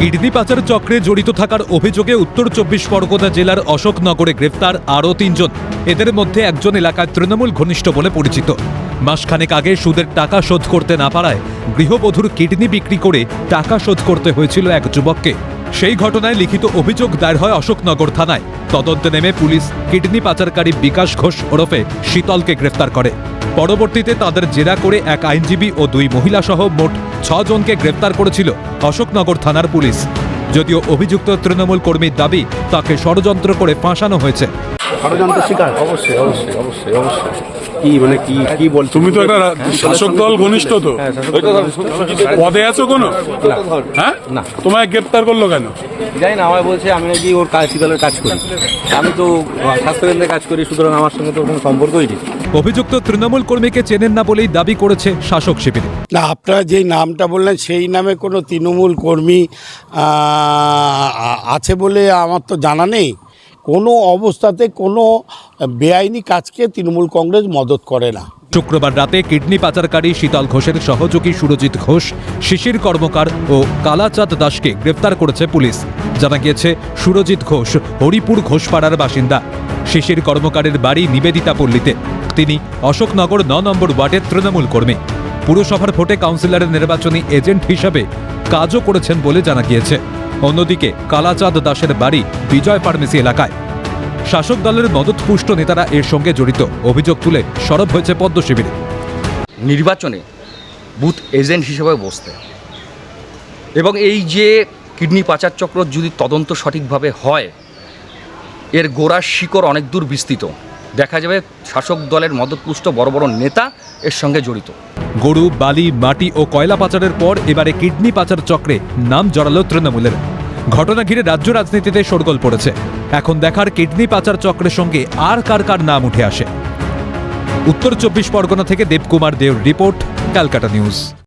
Kidney পাচার চক্রে জড়িত থাকার অভিযোগে উত্তর 24 পরগনা জেলার অশোকনগরে গ্রেফতার আরও 3 জন। এদের মধ্যে একজন এলাকায় তৃণমূল ঘনিষ্ঠ বলে পরিচিত। মাসখানেক আগে সুদের টাকা শোধ করতে না পারায় গৃহবধূর কিডনি বিক্রি করে টাকা শোধ করতে হয়েছিল এক যুবককে। সেই ঘটনায় লিখিত অভিযোগ দায়ের হয় অশোকনগর থানায়। তদন্তে নেমে পুলিশ কিডনি পাচারকারী বিকাশ ঘোষ ওরফে শীতলকে গ্রেফতার করে। পরবর্তীতে তাদের জেরা করে এক আইনজীবী ও 2 মহিলা সহ মোট 6 জনকে গ্রেফতার করেছিল অশোকনগর থানার পুলিশ। যদিও অভিযুক্ত তৃণমূল কর্মীর দাবি তাকে ষড়যন্ত্র করে ফাঁসানো হয়েছে। ষড়যন্ত্র শিকার অবশ্যই অবশ্যই অবশ্যই অবশ্যই। কি মানে কি কি বল, তুমি তো একটা শাসক দল ঘনিষ্ঠ তো, পদে আছো কোনো? হ্যাঁ না। তোমায় গ্রেপ্তার করলো কেন? জানি না, আমায় বলছে আমি নাকি ওর শীতলের কাজ করি। আমি তো স্বাস্থ্যকেন্দ্রে কাজ করি, সুতরাং আমার সঙ্গে তো কোনো সম্পর্কই নেই। অভিযুক্ত তৃণমূল কর্মীকে চেনেন না বলেই দাবি করেছে শাসক শিবির। না, আপনারা যেই নামটা বললেন সেই নামে কোনো তৃণমূল কর্মী আছে বলে আমার তো জানা নেই। কোনো অবস্থাতে কোনো বেআইনি কাজকে তৃণমূল কংগ্রেস মদত করে না। শুক্রবার রাতে কিডনি পাচারকারী শীতল ঘোষের সহযোগী সুরজিৎ ঘোষ, শিশির কর্মকার ও কালাচাঁদ দাসকে গ্রেফতার করেছে পুলিশ। জানা গিয়েছে সুরজিৎ ঘোষ হরিপুর ঘোষপাড়ার বাসিন্দা। শিশির কর্মকারের বাড়ি নিবেদিতা পল্লীতে। তিনি অশোকনগর 9 নম্বর ওয়ার্ডের তৃণমূল কর্মী। পুরসভার ভোটে কাউন্সিলরের নির্বাচনী এজেন্ট হিসাবে কাজও করেছেন বলে জানা গিয়েছে। অন্যদিকে কালাচাঁদ দাসের বাড়ি বিজয় ফার্মেসি এলাকায়। শাসক দলের মদতপুষ্ট নেতারা এর সঙ্গে জড়িত অভিযোগ তুলে সরব হয়েছে পদ্ম শিবিরে। নির্বাচনে বুথ এজেন্ট হিসেবে বসতে এবং এই যে কিডনি পাচার চক্র যদি তদন্ত সঠিকভাবে হয়, এর গোড়ার শিকড় অনেক দূর বিস্তৃত। দেখা যাবে শাসক দলের মদতপুষ্ট বড় বড় নেতা এর সঙ্গে জড়িত। গরু, বালি, মাটি ও কয়লা পাচারের পর এবারে কিডনি পাচার চক্রে নাম জড়ালো তৃণমূলের। ঘটনা ঘিরে রাজ্য রাজনীতিতে শোরগোল পড়েছে। এখন দেখার কিডনি পাচার চক্রের সঙ্গে আর কার কার নাম উঠে আসে। উত্তর 24 পরগনা থেকে দেবকুমার দেওর রিপোর্ট, ক্যালকাটা নিউজ।